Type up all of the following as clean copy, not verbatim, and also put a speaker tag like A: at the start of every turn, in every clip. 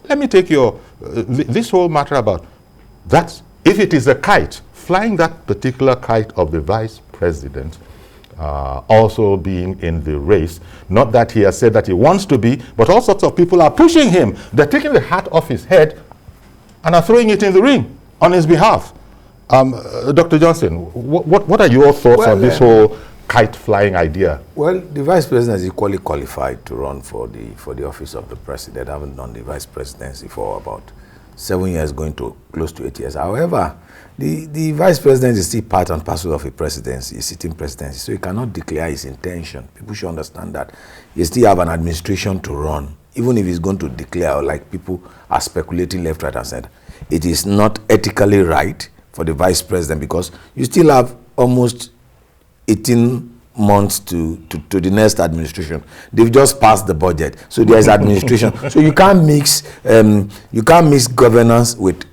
A: let me take your, this whole matter about that, if it is a kite, flying that particular kite of the vice president, also being in the race, not that he has said that he wants to be, but all sorts of people are pushing him. They're taking the hat off his head and are throwing it in the ring on his behalf. Dr. Johnson, what are your thoughts on this whole kite flying idea?
B: Well, the vice president is equally qualified to run for the office of the president. I haven't done the vice presidency for about 7 years, going to close to 8 years. However, the vice president is still part and parcel of a presidency, a sitting presidency, so he cannot declare his intention. People should understand that he still have an administration to run, even if he's going to declare, like people are speculating left, right, and center. It is not ethically right for the vice president, because you still have almost 18 months to the next administration. They've just passed the budget, so there is administration. So you can't mix governance with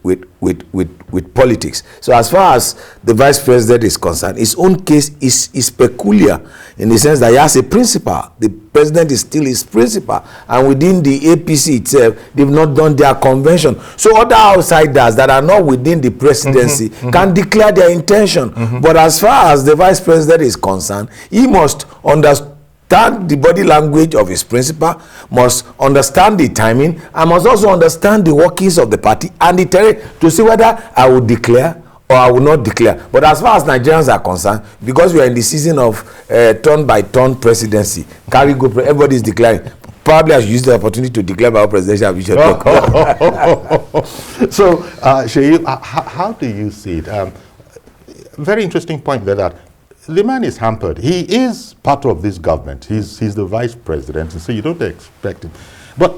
B: politics. So as far as the vice president is concerned, his own case is peculiar in the sense that he has a principal. The president is still his principal, and within the APC itself, they've not done their convention. So other outsiders that are not within the presidency can declare their intention. But as far as the vice president is concerned, he must understand the body language of his principal, must understand the timing, and must also understand the workings of the party and the terrain to see whether I will declare or I will not declare. But as far as Nigerians are concerned, because we are in the season of turn-by-turn presidency, everybody is declaring. Probably I should use the opportunity to declare my own presidential vision.
A: So, Sheyi, how do you see it? Very interesting point there, that the man is hampered. He is part of this government. He's the vice president, and so you don't expect him. But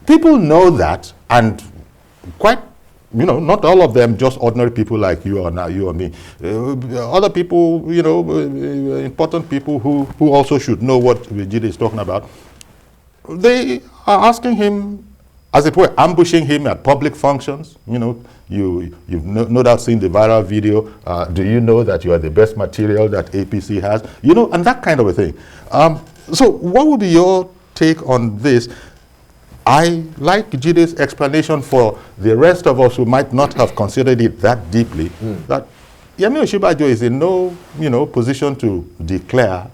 A: people know that, and quite, not all of them just ordinary people like you or now, you or me. Other people, important people who also should know what Jide is talking about. They are asking him, as it were, ambushing him at public functions. You've no doubt seen the viral video. Do you know that you are the best material that APC has? And that kind of a thing. So what would be your take on this? I like Jide's explanation for the rest of us who might not have considered it that deeply, that Yemi Osinbajo is in no position to declare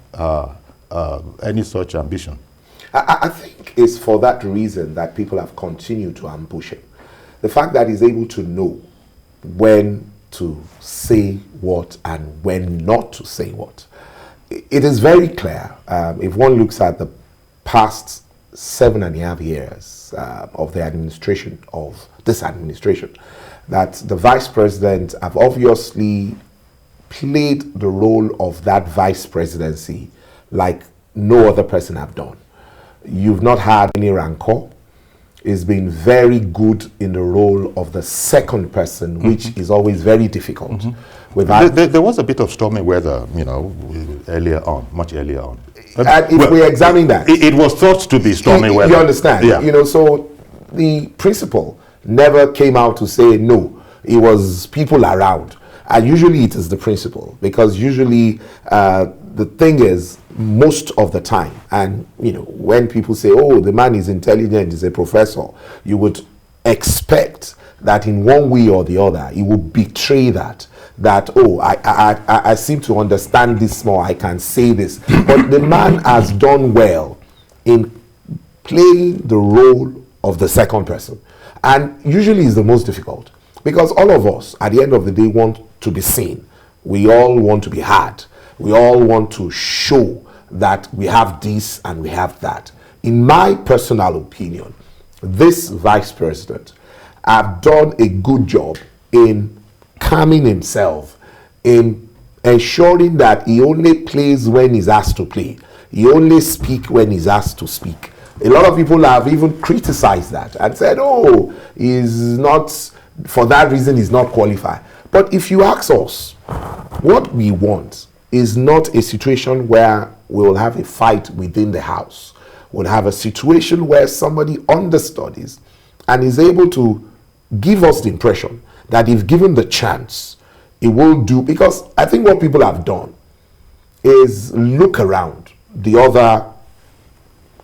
A: any such ambition.
C: I think it's for that reason that people have continued to ambush him. The fact that he's able to know when to say what and when not to say what. It is very clear, if one looks at the past 7.5 years of the administration of this administration, that the vice president have obviously played the role of that vice presidency like no other person have done. You've not had any rancor. It's been very good in the role of the second person, which is always very difficult.
A: There was a bit of stormy weather, earlier on, much earlier on.
C: And if we examine that,
A: it was thought to be stormy weather.
C: You understand?
A: Yeah.
C: So the principal never came out to say no. It was people around. And usually it is the principal, because usually the thing is, most of the time, and when people say, oh, the man is intelligent, he's a professor, you would expect that in one way or the other, he would betray that, oh, I seem to understand this more, I can say this. But the man has done well in playing the role of the second person. And usually is the most difficult, because all of us, at the end of the day, want to be seen. We all want to be heard. We all want to show that we have this and we have that. In my personal opinion, this vice president have done a good job in calming himself, in ensuring that he only plays when he's asked to play. He only speaks when he's asked to speak. A lot of people have even criticized that and said, oh, he's not, for that reason, he's not qualified. But if you ask us, what we want is not a situation where we will have a fight within the house. We'll have a situation where somebody understudies and is able to give us the impression that if given the chance, it will do. Because I think what people have done is look around the other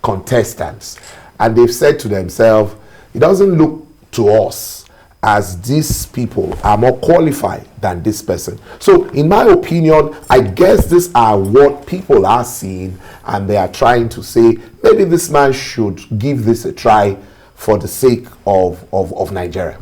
C: contestants and they've said to themselves, it doesn't look to us as these people are more qualified than this person. So in my opinion, I guess these are what people are seeing, and they are trying to say, maybe this man should give this a try for the sake of Nigeria.